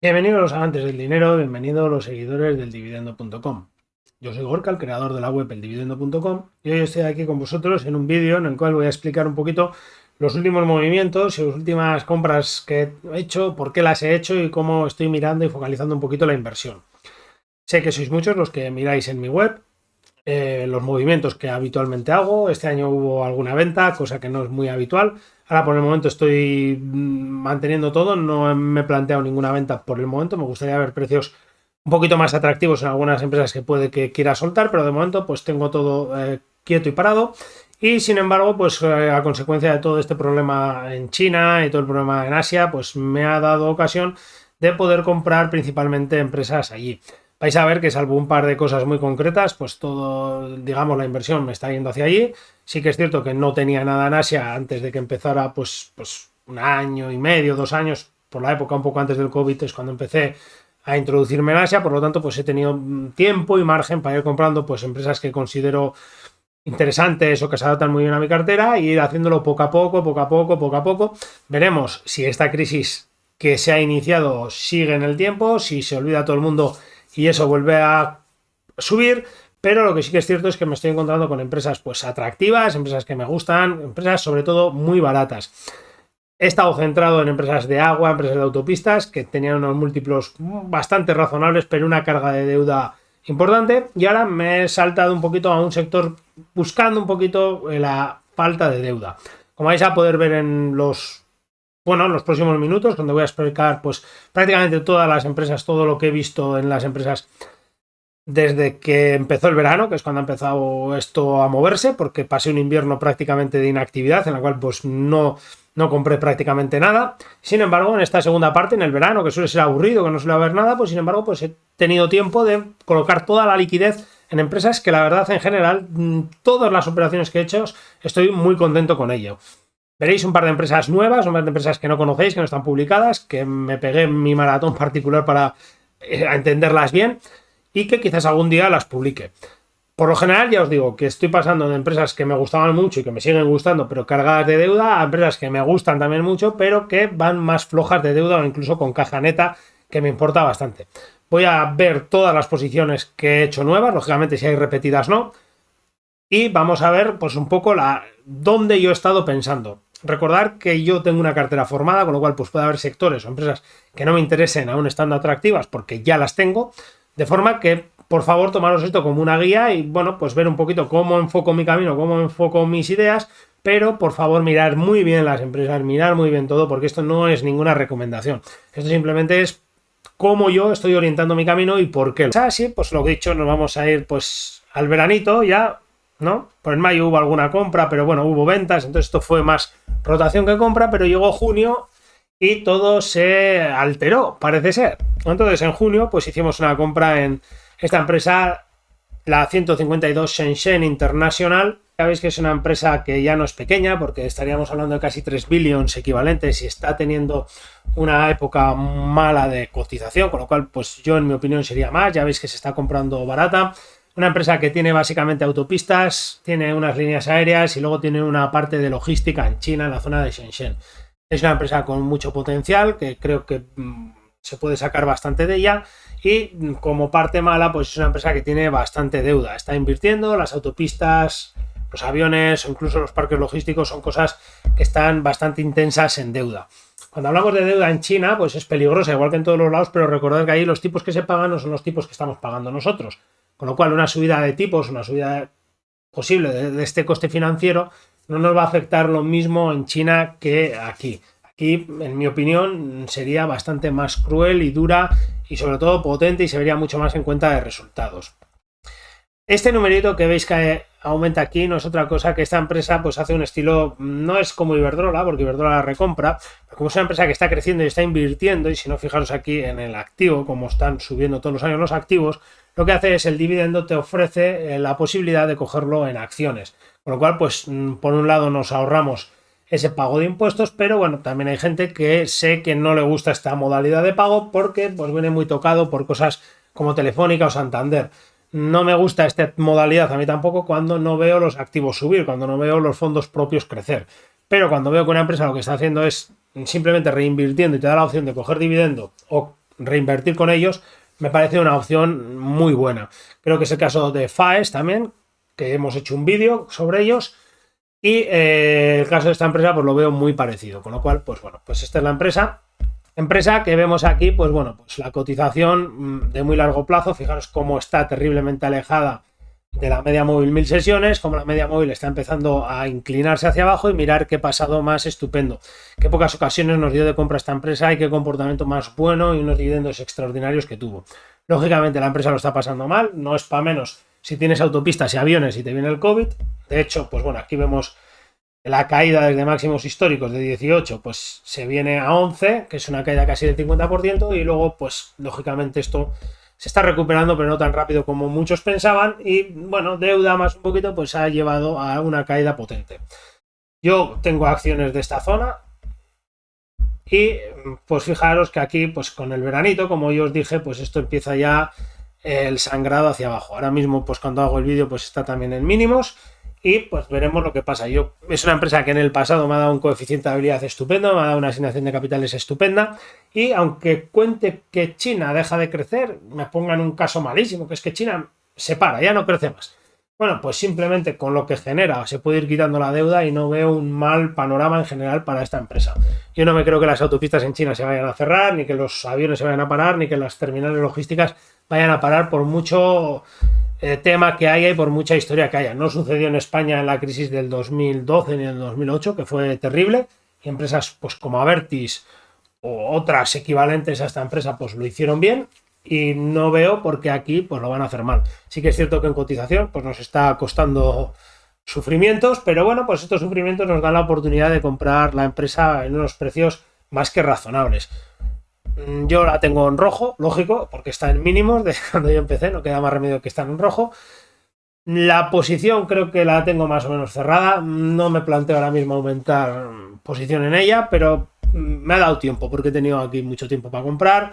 Bienvenidos los amantes del dinero, bienvenidos los seguidores del dividendo.com. Yo soy Gorka, el creador de la web eldividendo.com, y hoy estoy aquí con vosotros en un vídeo en el cual voy a explicar un poquito los últimos movimientos y las últimas compras que he hecho, por qué las he hecho y cómo estoy mirando y focalizando un poquito la inversión. Sé que sois muchos los que miráis en mi web los movimientos que habitualmente hago. Este año hubo alguna venta, cosa que no es muy habitual. Ahora por el momento estoy manteniendo todo, no me he planteado ninguna venta por el momento. Me gustaría ver precios un poquito más atractivos en algunas empresas que puede que quiera soltar, pero de momento pues tengo todo quieto y parado. Y sin embargo, pues a consecuencia de todo este problema en China y todo el problema en Asia, pues me ha dado ocasión de poder comprar principalmente empresas allí. Vais a ver que salvo un par de cosas muy concretas, pues todo, digamos, la inversión me está yendo hacia allí. Sí que es cierto que no tenía nada en Asia antes de que empezara, pues un año y medio, 2 años, por la época un poco antes del COVID, es cuando empecé a introducirme en Asia. Por lo tanto, pues he tenido tiempo y margen para ir comprando pues empresas que considero interesantes o que se adaptan muy bien a mi cartera y ir haciéndolo poco a poco, poco a poco, poco a poco. Veremos si esta crisis que se ha iniciado sigue en el tiempo, si se olvida todo el mundo y eso vuelve a subir, pero lo que sí que es cierto es que me estoy encontrando con empresas pues atractivas, empresas que me gustan, empresas sobre todo muy baratas. He estado centrado en empresas de agua, empresas de autopistas que tenían unos múltiplos bastante razonables, pero una carga de deuda importante, y ahora me he saltado un poquito a un sector buscando un poquito la falta de deuda. Como vais a poder ver en los próximos minutos, donde voy a explicar pues prácticamente todas las empresas, todo lo que he visto en las empresas desde que empezó el verano, que es cuando ha empezado esto a moverse, porque pasé un invierno prácticamente de inactividad, en la cual pues no compré prácticamente nada. Sin embargo, en esta segunda parte, en el verano, que suele ser aburrido, que no suele haber nada, pues sin embargo, pues he tenido tiempo de colocar toda la liquidez en empresas que la verdad, en general, todas las operaciones que he hecho, estoy muy contento con ello. Veréis un par de empresas nuevas, un par de empresas que no conocéis, que no están publicadas, que me pegué mi maratón particular para entenderlas bien y que quizás algún día las publique. Por lo general, ya os digo que estoy pasando de empresas que me gustaban mucho y que me siguen gustando, pero cargadas de deuda, a empresas que me gustan también mucho, pero que van más flojas de deuda o incluso con caja neta, que me importa bastante. Voy a ver todas las posiciones que he hecho nuevas, lógicamente si hay repetidas no, y vamos a ver pues un poco dónde yo he estado pensando. Recordar que yo tengo una cartera formada, con lo cual pues puede haber sectores o empresas que no me interesen aún estando atractivas porque ya las tengo, de forma que por favor tomaros esto como una guía y bueno, pues ver un poquito cómo enfoco mi camino, cómo enfoco mis ideas, pero por favor mirar muy bien las empresas, mirar muy bien todo, porque esto no es ninguna recomendación. Esto simplemente es cómo yo estoy orientando mi camino y por qué. Así, pues lo que he dicho, nos vamos a ir pues al veranito ya, ¿no? Por en mayo hubo alguna compra, pero bueno, hubo ventas, entonces esto fue más rotación que compra, pero llegó junio y todo se alteró, parece ser. Entonces en junio pues hicimos una compra en esta empresa, la 152 Shenzhen International. Ya veis que es una empresa que ya no es pequeña, porque estaríamos hablando de casi 3 billions equivalentes y está teniendo una época mala de cotización, con lo cual pues yo en mi opinión sería más. Ya veis que se está comprando barata. Una empresa que tiene básicamente autopistas, tiene unas líneas aéreas y luego tiene una parte de logística en China, en la zona de Shenzhen. Es una empresa con mucho potencial, que creo que se puede sacar bastante de ella, y como parte mala pues es una empresa que tiene bastante deuda. Está invirtiendo, las autopistas, los aviones o incluso los parques logísticos son cosas que están bastante intensas en deuda. Cuando hablamos de deuda en China pues es peligrosa, igual que en todos los lados, pero recordad que ahí los tipos que se pagan no son los tipos que estamos pagando nosotros. Con lo cual una subida de tipos, una subida posible de este coste financiero no nos va a afectar lo mismo en China que aquí. Aquí, en mi opinión, sería bastante más cruel y dura y sobre todo potente y se vería mucho más en cuenta de resultados. Este numerito que veis que aumenta aquí no es otra cosa que esta empresa pues hace un estilo, no es como Iberdrola, porque Iberdrola la recompra, pero como es una empresa que está creciendo y está invirtiendo, y si no fijaros aquí en el activo, como están subiendo todos los años los activos, lo que hace es el dividendo te ofrece la posibilidad de cogerlo en acciones, con lo cual pues por un lado nos ahorramos ese pago de impuestos, pero bueno, también hay gente que sé que no le gusta esta modalidad de pago porque pues viene muy tocado por cosas como Telefónica o Santander. No me gusta esta modalidad a mí tampoco cuando no veo los activos subir, cuando no veo los fondos propios crecer. Pero cuando veo que una empresa lo que está haciendo es simplemente reinvirtiendo y te da la opción de coger dividendo o reinvertir con ellos, me parece una opción muy buena. Creo que es el caso de FAES también, que hemos hecho un vídeo sobre ellos. Y el caso de esta empresa pues lo veo muy parecido, con lo cual pues bueno, pues esta es la empresa que vemos aquí, pues bueno, pues la cotización de muy largo plazo. Fijaros cómo está terriblemente alejada de la media móvil 1000 sesiones, como la media móvil está empezando a inclinarse hacia abajo, y mirar qué pasado más estupendo, qué pocas ocasiones nos dio de compra esta empresa y qué comportamiento más bueno y unos dividendos extraordinarios que tuvo. Lógicamente la empresa lo está pasando mal, no es para menos si tienes autopistas y aviones y te viene el COVID. De hecho, pues bueno, aquí vemos la caída desde máximos históricos de 18, pues se viene a 11, que es una caída casi del 50%, y luego pues lógicamente esto se está recuperando, pero no tan rápido como muchos pensaban, y bueno, deuda más un poquito pues ha llevado a una caída potente. Yo tengo acciones de esta zona y pues fijaros que aquí pues con el veranito, como yo os dije, pues esto empieza ya el sangrado hacia abajo. Ahora mismo pues cuando hago el vídeo pues está también en mínimos, y pues veremos lo que pasa. Es una empresa que en el pasado me ha dado un coeficiente de habilidad estupendo, me ha dado una asignación de capitales estupenda, y aunque cuente que China deja de crecer, me pongan un caso malísimo, que es que China se para, ya no crece más. Bueno, pues simplemente con lo que genera se puede ir quitando la deuda, y no veo un mal panorama en general para esta empresa. Yo no me creo que las autopistas en China se vayan a cerrar, ni que los aviones se vayan a parar, ni que las terminales logísticas vayan a parar por mucho tema que haya y por mucha historia que haya. No sucedió en España en la crisis del 2012 ni en el 2008, que fue terrible, y empresas pues como Abertis o otras equivalentes a esta empresa pues lo hicieron bien, y no veo por qué aquí pues lo van a hacer mal. Sí que es cierto que en cotización pues nos está costando sufrimientos, pero bueno, pues estos sufrimientos nos dan la oportunidad de comprar la empresa en unos precios más que razonables. Yo la tengo en rojo, lógico, porque está en mínimos de cuando yo empecé, no queda más remedio que estar en rojo. La posición creo que la tengo más o menos cerrada, no me planteo ahora mismo aumentar posición en ella, pero me ha dado tiempo porque he tenido aquí mucho tiempo para comprar.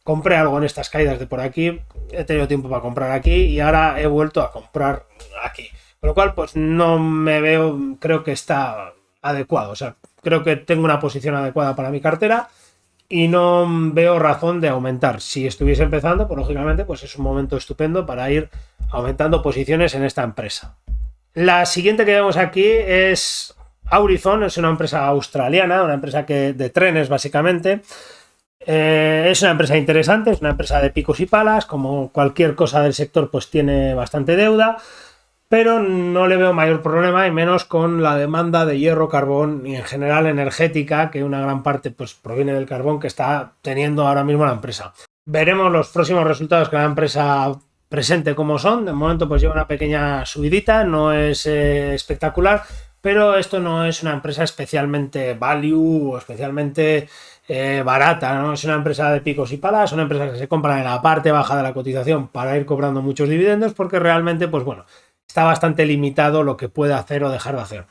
Compré algo en estas caídas de por aquí, he tenido tiempo para comprar aquí y ahora he vuelto a comprar aquí. Con lo cual, pues no me veo, creo que está adecuado. O sea, creo que tengo una posición adecuada para mi cartera y no veo razón de aumentar. Si estuviese empezando, pues lógicamente pues es un momento estupendo para ir aumentando posiciones en esta empresa. La siguiente que vemos aquí es Aurizon, es una empresa australiana, una empresa de trenes básicamente. Es una empresa interesante, es una empresa de picos y palas, como cualquier cosa del sector pues tiene bastante deuda, pero no le veo mayor problema, y menos con la demanda de hierro, carbón y en general energética, que una gran parte pues proviene del carbón que está teniendo ahora mismo la empresa. Veremos los próximos resultados que la empresa presente como son. De momento pues lleva una pequeña subidita, no es espectacular, pero esto no es una empresa especialmente value o especialmente barata, ¿no? Es una empresa de picos y palas, son empresas que se compran en la parte baja de la cotización para ir cobrando muchos dividendos, porque realmente pues bueno, está bastante limitado lo que puede hacer o dejar de hacer.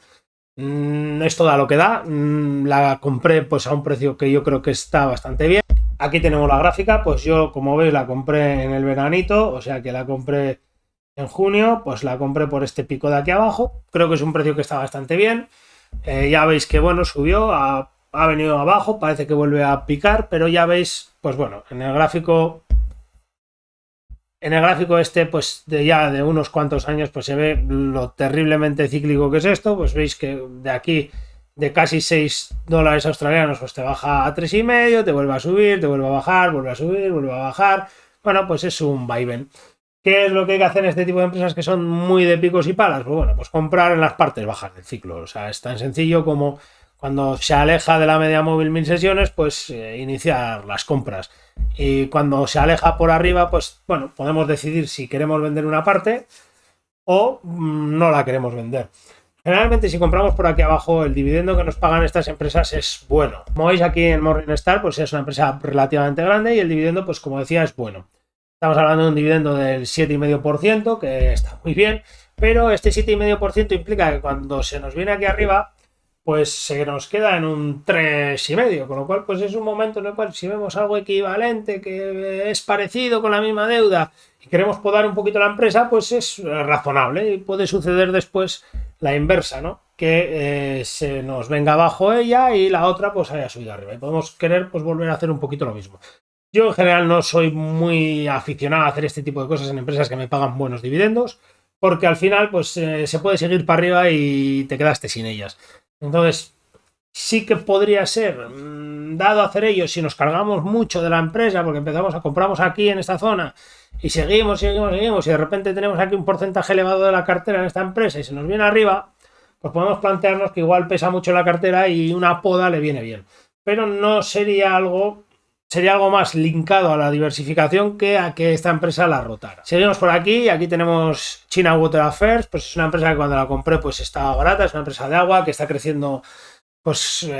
Esto da lo que da. La compré pues a un precio que yo creo que está bastante bien. Aquí tenemos la gráfica, pues yo como veis la compré en el veranito, o sea que la compré en junio, pues la compré por este pico de aquí abajo. Creo que es un precio que está bastante bien. Ya veis que bueno, subió, ha venido abajo, parece que vuelve a picar, pero ya veis, pues bueno, en el gráfico este, pues de unos cuantos años, pues se ve lo terriblemente cíclico que es esto. Pues veis que de aquí, de casi $6 australianos, pues te baja a 3,5, te vuelve a subir, te vuelve a bajar, vuelve a subir, vuelve a bajar. Bueno, pues es un vaivén. ¿Qué es lo que hay que hacer en este tipo de empresas que son muy de picos y palas? Pues bueno, pues comprar en las partes bajas del ciclo. O sea, es tan sencillo como cuando se aleja de la media móvil 1000 sesiones, pues iniciar las compras. Y cuando se aleja por arriba, pues bueno, podemos decidir si queremos vender una parte o no la queremos vender. Generalmente, si compramos por aquí abajo, el dividendo que nos pagan estas empresas es bueno. Como veis aquí en Morningstar, pues es una empresa relativamente grande y el dividendo, pues como decía, es bueno. Estamos hablando de un dividendo del 7,5%, que está muy bien, pero este 7,5% implica que cuando se nos viene aquí arriba, pues se nos queda en un 3,5%, con lo cual pues es un momento en el cual si vemos algo equivalente, que es parecido con la misma deuda y queremos podar un poquito la empresa, pues es razonable, y puede suceder después la inversa, ¿no? Que se nos venga abajo ella y la otra pues haya subido arriba, y podemos querer pues volver a hacer un poquito lo mismo. Yo en general no soy muy aficionado a hacer este tipo de cosas en empresas que me pagan buenos dividendos, porque al final pues se puede seguir para arriba y te quedaste sin ellas. Entonces, sí que podría ser dado hacer ello si nos cargamos mucho de la empresa, porque compramos aquí en esta zona y seguimos, y de repente tenemos aquí un porcentaje elevado de la cartera en esta empresa y se nos viene arriba, pues podemos plantearnos que igual pesa mucho la cartera y una poda le viene bien. Pero no sería algo sería algo más linkado a la diversificación que a que esta empresa la rotara. Seguimos por aquí, aquí tenemos China Water Affairs, pues es una empresa que cuando la compré pues estaba barata, es una empresa de agua que está creciendo pues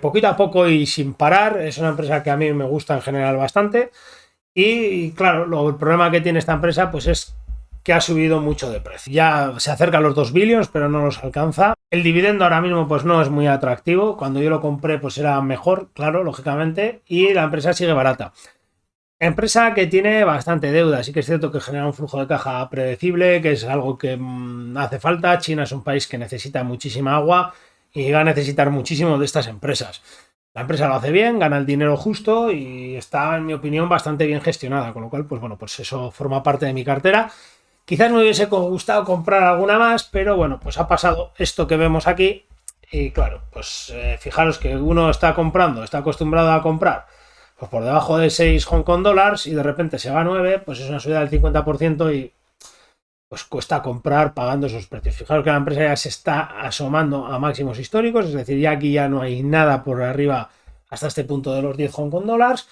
poquito a poco y sin parar, es una empresa que a mí me gusta en general bastante y claro, el problema que tiene esta empresa pues es que ha subido mucho de precio. Ya se acerca a los 2 billions, pero no los alcanza. El dividendo ahora mismo pues no es muy atractivo. Cuando yo lo compré pues era mejor, claro, lógicamente, y la empresa sigue barata. Empresa que tiene bastante deuda, sí que es cierto que genera un flujo de caja predecible, que es algo que hace falta. China es un país que necesita muchísima agua y va a necesitar muchísimo de estas empresas. La empresa lo hace bien, gana el dinero justo y está, en mi opinión, bastante bien gestionada, con lo cual, pues bueno, pues eso forma parte de mi cartera. Quizás me hubiese gustado comprar alguna más, pero bueno, pues ha pasado esto que vemos aquí. Y claro, pues fijaros que uno está acostumbrado a comprar pues por debajo de 6 Hong Kong dólares y de repente se va a 9, pues es una subida del 50% y pues cuesta comprar pagando esos precios. Fijaros que la empresa ya se está asomando a máximos históricos, es decir, ya aquí ya no hay nada por arriba hasta este punto de los 10 Hong Kong dólares.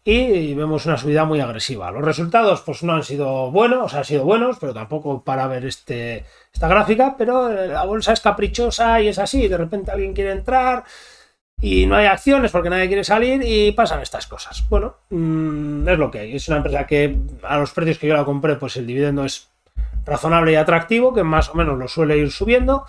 Y vemos una subida muy agresiva. Los resultados pues no han sido buenos, han sido buenos, pero tampoco para ver esta gráfica, pero la bolsa es caprichosa y es así, de repente alguien quiere entrar y no hay acciones porque nadie quiere salir y pasan estas cosas. Bueno, es lo que hay. Es una empresa que a los precios que yo la compré pues el dividendo es razonable y atractivo, que más o menos lo suele ir subiendo,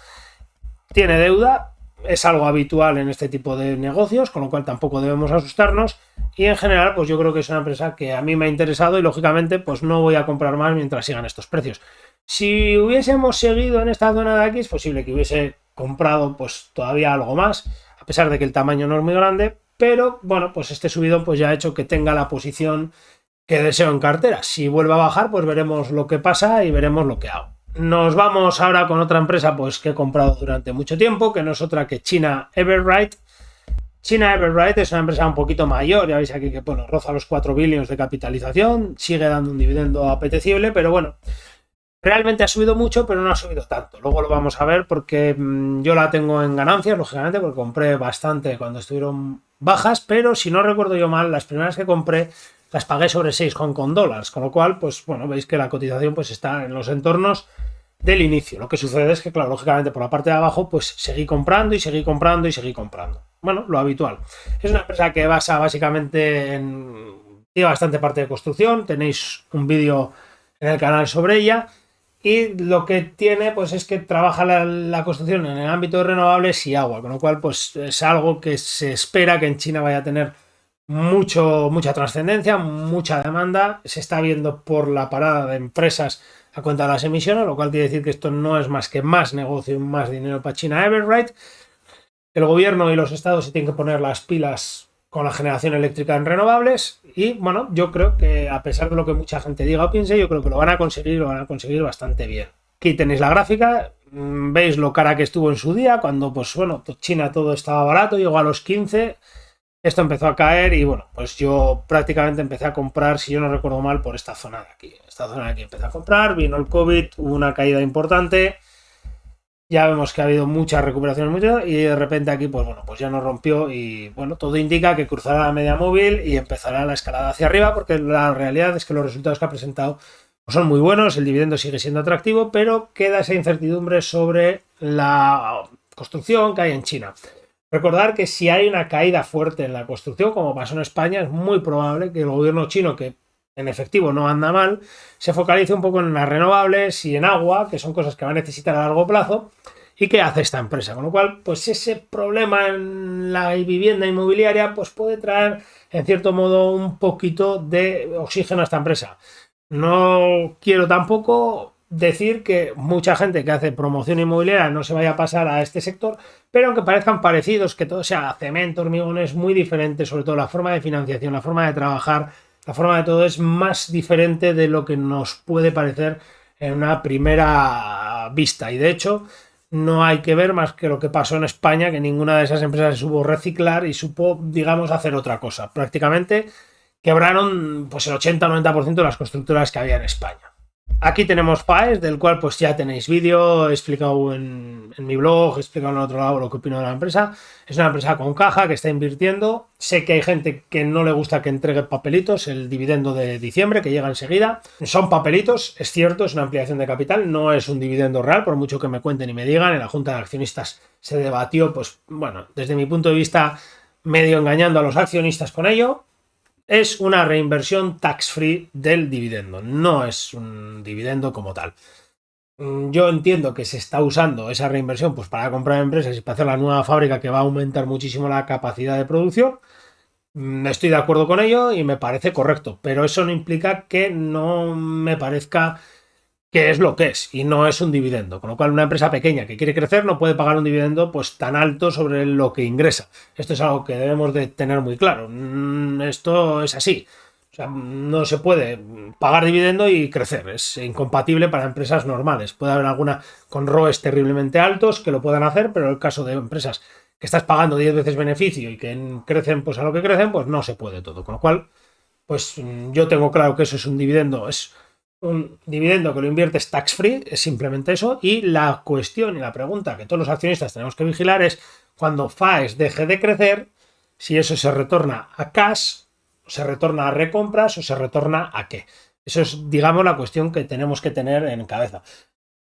tiene deuda, es algo habitual en este tipo de negocios, con lo cual tampoco debemos asustarnos y en general pues yo creo que es una empresa que a mí me ha interesado y lógicamente pues no voy a comprar más mientras sigan estos precios. Si hubiésemos seguido en esta zona de aquí es posible que hubiese comprado pues todavía algo más, a pesar de que el tamaño no es muy grande, pero bueno, pues este subidón pues ya ha hecho que tenga la posición que deseo en cartera. Si vuelve a bajar pues veremos lo que pasa y veremos lo que hago. Nos vamos ahora con otra empresa pues, que he comprado durante mucho tiempo, que no es otra que China Everbright. China Everbright es una empresa un poquito mayor, ya veis aquí que bueno, roza los 4 billions de capitalización, sigue dando un dividendo apetecible, pero bueno, realmente ha subido mucho, pero no ha subido tanto. Luego lo vamos a ver porque yo la tengo en ganancias, lógicamente, porque compré bastante cuando estuvieron bajas, pero si no recuerdo yo mal, las primeras que compré las pagué sobre 6 Hong Kong dólares, con lo cual, pues bueno, veis que la cotización pues está en los entornos del inicio. Lo que sucede es que, claro, lógicamente por la parte de abajo, pues seguí comprando y seguí comprando y seguí comprando. Bueno, lo habitual. Es una empresa que basa básicamente tiene bastante parte de construcción. Tenéis un vídeo en el canal sobre ella. Y lo que tiene, pues es que trabaja la construcción en el ámbito de renovables y agua. Con lo cual, pues es algo que se espera que en China vaya a tener mucha trascendencia, mucha demanda. Se está viendo por la parada de empresas a cuenta de las emisiones, lo cual quiere decir que esto no es más que más negocio y más dinero para China Everbright. El gobierno y los estados se tienen que poner las pilas con la generación eléctrica en renovables y bueno, yo creo que a pesar de lo que mucha gente diga o piense, yo creo que lo van a conseguir bastante bien. Aquí tenéis la gráfica, veis lo cara que estuvo en su día, cuando pues bueno, China todo estaba barato, llegó a los 15, esto empezó a caer y bueno, pues yo prácticamente empecé a comprar, si yo no recuerdo mal, por esta zona de aquí. Esta zona de aquí empecé a comprar, vino el COVID, hubo una caída importante, ya vemos que ha habido mucha recuperación y de repente aquí pues bueno, pues ya nos rompió y bueno, todo indica que cruzará la media móvil y empezará la escalada hacia arriba porque la realidad es que los resultados que ha presentado son muy buenos, el dividendo sigue siendo atractivo, pero queda esa incertidumbre sobre la construcción que hay en China. Recordar que si hay una caída fuerte en la construcción, como pasó en España, es muy probable que el gobierno chino, que en efectivo no anda mal, se focalice un poco en las renovables y en agua, que son cosas que va a necesitar a largo plazo, y que hace esta empresa. Con lo cual, pues ese problema en la vivienda inmobiliaria pues puede traer, en cierto modo, un poquito de oxígeno a esta empresa. No quiero tampoco decir que mucha gente que hace promoción inmobiliaria no se vaya a pasar a este sector, pero aunque parezcan parecidos, que todo sea cemento, hormigón, es muy diferente, sobre todo la forma de financiación, la forma de trabajar, la forma de todo es más diferente de lo que nos puede parecer en una primera vista. Y de hecho, no hay que ver más que lo que pasó en España, que ninguna de esas empresas se supo reciclar y supo, digamos, hacer otra cosa. Prácticamente quebraron pues el 80-90% de las constructoras que había en España. Aquí tenemos Faes, del cual pues ya tenéis vídeo, he explicado en mi blog, he explicado en otro lado lo que opino de la empresa. Es una empresa con caja que está invirtiendo. Sé que hay gente que no le gusta que entregue papelitos, el dividendo de diciembre que llega enseguida. Son papelitos, es cierto, es una ampliación de capital, no es un dividendo real, por mucho que me cuenten y me digan. En la Junta de Accionistas se debatió, pues bueno, desde mi punto de vista, medio engañando a los accionistas con ello. Es una reinversión tax-free del dividendo, no es un dividendo como tal. Yo entiendo que se está usando esa reinversión pues para comprar empresas y para hacer la nueva fábrica que va a aumentar muchísimo la capacidad de producción. Estoy de acuerdo con ello y me parece correcto, pero eso no implica que no me parezca que es lo que es y no es un dividendo, con lo cual una empresa pequeña que quiere crecer no puede pagar un dividendo pues tan alto sobre lo que ingresa. Esto es algo que debemos de tener muy claro. Esto es así. O sea, no se puede pagar dividendo y crecer, es incompatible para empresas normales. Puede haber alguna con ROEs terriblemente altos que lo puedan hacer, pero en el caso de empresas que estás pagando 10 veces beneficio y que crecen pues a lo que crecen, pues no se puede todo. Con lo cual, pues yo tengo claro que eso es un dividendo, es un dividendo que lo inviertes tax free, es simplemente eso. Y la cuestión y la pregunta que todos los accionistas tenemos que vigilar es cuando Faes deje de crecer, si eso se retorna a cash, se retorna a recompras o se retorna a qué. Eso es, digamos, la cuestión que tenemos que tener en cabeza.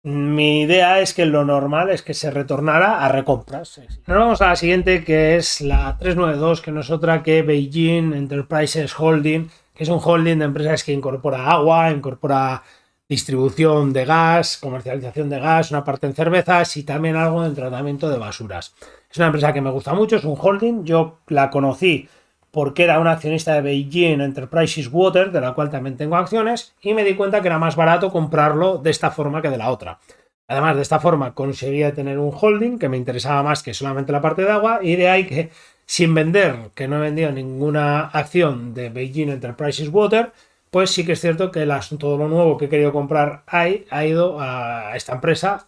Mi idea es que lo normal es que se retornara a recompras. Ahora vamos a la siguiente, que es la 392, que no es otra que Beijing Enterprises Holding, que es un holding de empresas que incorpora agua, incorpora distribución de gas, comercialización de gas, una parte en cervezas y también algo en tratamiento de basuras. Es una empresa que me gusta mucho, es un holding. Yo la conocí porque era una accionista de Beijing Enterprises Water, de la cual también tengo acciones, y me di cuenta que era más barato comprarlo de esta forma que de la otra. Además, de esta forma conseguía tener un holding que me interesaba más que solamente la parte de agua, y de ahí que, sin vender, que no he vendido ninguna acción de Beijing Enterprises Water, pues sí que es cierto que todo lo nuevo que he querido comprar ha ido a esta empresa,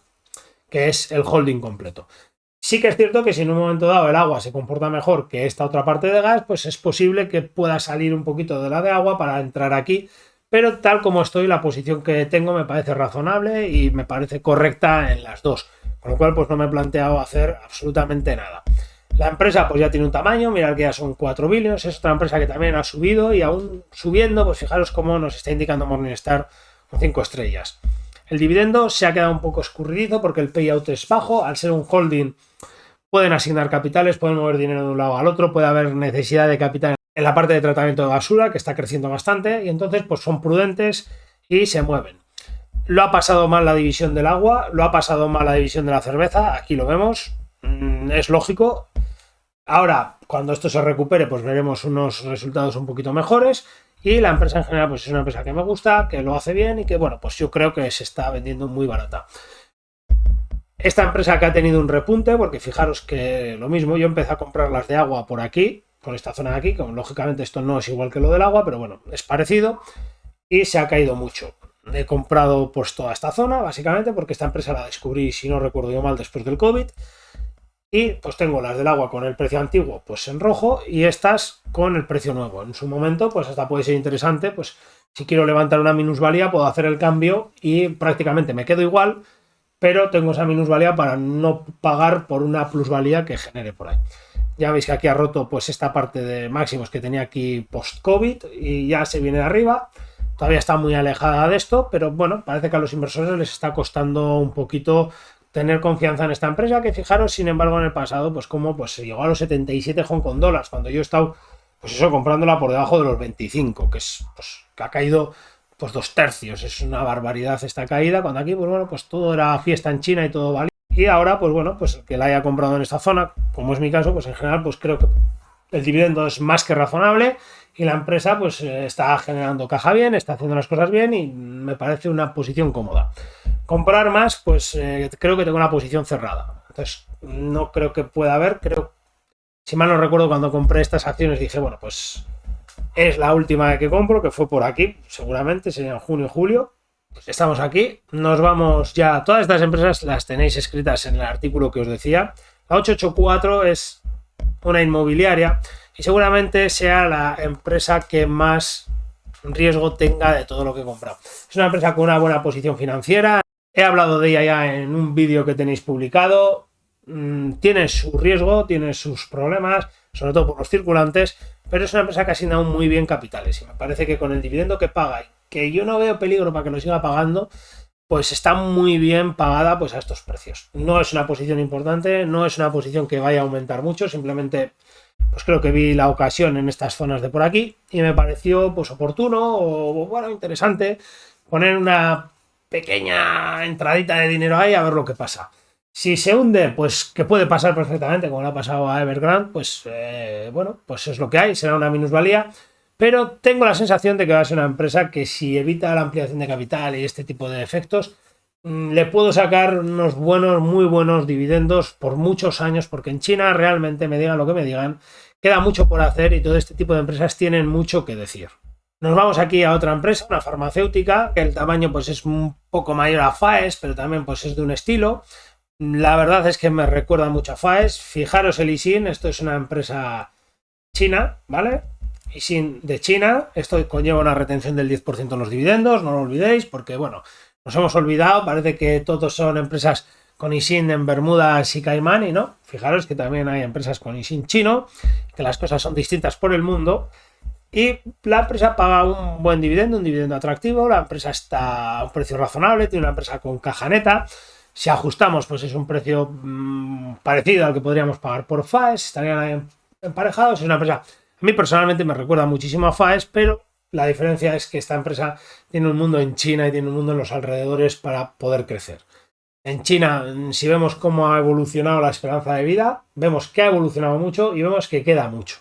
que es el holding completo. Sí que es cierto que si en un momento dado el agua se comporta mejor que esta otra parte de gas, pues es posible que pueda salir un poquito de la de agua para entrar aquí, pero tal como estoy, la posición que tengo me parece razonable y me parece correcta en las dos, con lo cual pues no me he planteado hacer absolutamente nada. La empresa pues ya tiene un tamaño, mirad que ya son 4 billones, es otra empresa que también ha subido y aún subiendo, pues fijaros cómo nos está indicando Morningstar con 5 estrellas. El dividendo se ha quedado un poco escurridizo porque el payout es bajo, al ser un holding pueden asignar capitales, pueden mover dinero de un lado al otro, puede haber necesidad de capital en la parte de tratamiento de basura, que está creciendo bastante, y entonces pues son prudentes y se mueven. Lo ha pasado mal la división del agua, lo ha pasado mal la división de la cerveza, aquí lo vemos, es lógico. Ahora, cuando esto se recupere, pues veremos unos resultados un poquito mejores, y la empresa en general pues es una empresa que me gusta, que lo hace bien y que, bueno, pues yo creo que se está vendiendo muy barata. Esta empresa que ha tenido un repunte, porque fijaros que lo mismo, yo empecé a comprar las de agua por aquí, por esta zona de aquí, que lógicamente esto no es igual que lo del agua, pero bueno, es parecido, y se ha caído mucho. He comprado pues toda esta zona, básicamente, porque esta empresa la descubrí, si no recuerdo yo mal, después del COVID, y pues tengo las del agua con el precio antiguo pues en rojo y estas con el precio nuevo. En su momento pues hasta puede ser interesante, pues si quiero levantar una minusvalía puedo hacer el cambio y prácticamente me quedo igual, pero tengo esa minusvalía para no pagar por una plusvalía que genere por ahí. Ya veis que aquí ha roto pues esta parte de máximos que tenía aquí post-COVID y ya se viene de arriba. Todavía está muy alejada de esto, pero bueno, parece que a los inversores les está costando un poquito tener confianza en esta empresa, que fijaros, sin embargo, en el pasado, pues como pues se llegó a los 77 Hong Kong dólares, cuando yo he estado, pues eso, comprándola por debajo de los 25, que es, pues, que ha caído pues 2/3, es una barbaridad esta caída, cuando aquí, pues bueno, pues todo era fiesta en China y todo valía. Y ahora, pues bueno, pues el que la haya comprado en esta zona, como es mi caso, pues en general, pues creo que el dividendo es más que razonable y la empresa pues está generando caja bien, está haciendo las cosas bien y me parece una posición cómoda. Comprar más, pues creo que tengo una posición cerrada. Entonces, no creo que pueda haber. Creo, si mal no recuerdo, cuando compré estas acciones dije, bueno, pues es la última que compro, que fue por aquí, seguramente, sería en junio y julio. Estamos aquí, nos vamos ya. Todas estas empresas las tenéis escritas en el artículo que os decía. La 884 es una inmobiliaria y seguramente sea la empresa que más riesgo tenga de todo lo que he comprado. Es una empresa con una buena posición financiera. He hablado de ella ya en un vídeo que tenéis publicado. Tiene su riesgo, tiene sus problemas, sobre todo por los circulantes, pero es una empresa que ha asignado muy bien capitales y me parece que con el dividendo que paga y que yo no veo peligro para que lo siga pagando, pues está muy bien pagada pues a estos precios. No es una posición importante, no es una posición que vaya a aumentar mucho, simplemente pues creo que vi la ocasión en estas zonas de por aquí y me pareció pues oportuno o bueno, interesante poner una pequeña entradita de dinero ahí a ver lo que pasa. Si se hunde, pues que puede pasar perfectamente, como le ha pasado a Evergrande, pues bueno, pues es lo que hay, será una minusvalía. Pero tengo la sensación de que va a ser una empresa que si evita la ampliación de capital y este tipo de efectos, le puedo sacar unos buenos, muy buenos dividendos por muchos años, porque en China realmente, me digan lo que me digan, queda mucho por hacer y todo este tipo de empresas tienen mucho que decir. Nos vamos aquí a otra empresa, una farmacéutica, que el tamaño pues es un poco mayor a Faes, pero también pues es de un estilo. La verdad es que me recuerda mucho a Faes. Fijaros el Yixin, esto es una empresa china, ¿vale? Yixin de China, esto conlleva una retención del 10% en los dividendos, no lo olvidéis, porque bueno, nos hemos olvidado, parece que todos son empresas con Yixin en Bermudas y Caimán y no, fijaros que también hay empresas con Yixin chino, que las cosas son distintas por el mundo. Y la empresa paga un buen dividendo, un dividendo atractivo, la empresa está a un precio razonable, tiene una empresa con caja neta. Si ajustamos, pues es un precio parecido al que podríamos pagar por Faes, estarían ahí emparejados. Es una empresa, a mí personalmente me recuerda muchísimo a Faes, pero la diferencia es que esta empresa tiene un mundo en China y tiene un mundo en los alrededores para poder crecer. En China, si vemos cómo ha evolucionado la esperanza de vida, vemos que ha evolucionado mucho y vemos que queda mucho.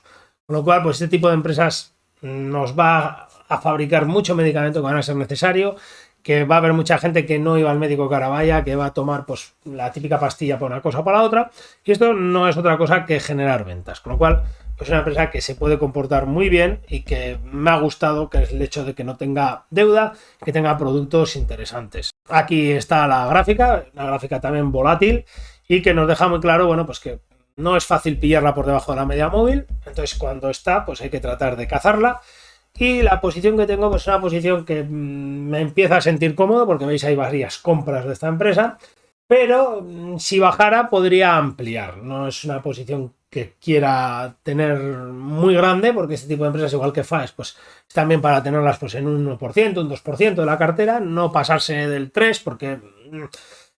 Con lo cual, pues este tipo de empresas nos va a fabricar mucho medicamento que van a ser necesario, que va a haber mucha gente que no iba al médico que ahora vaya, que va a tomar pues la típica pastilla para una cosa o para la otra, y esto no es otra cosa que generar ventas, con lo cual pues es una empresa que se puede comportar muy bien y que me ha gustado, que es el hecho de que no tenga deuda, que tenga productos interesantes. Aquí está la gráfica, una gráfica también volátil y que nos deja muy claro, bueno, pues que no es fácil pillarla por debajo de la media móvil, entonces cuando está, pues hay que tratar de cazarla. Y la posición que tengo, pues es una posición que me empieza a sentir cómodo, porque veis hay varias compras de esta empresa, pero si bajara podría ampliar. No es una posición que quiera tener muy grande, porque este tipo de empresas, igual que Faes, pues están bien para tenerlas pues en un 1%, un 2% de la cartera, no pasarse del 3%, porque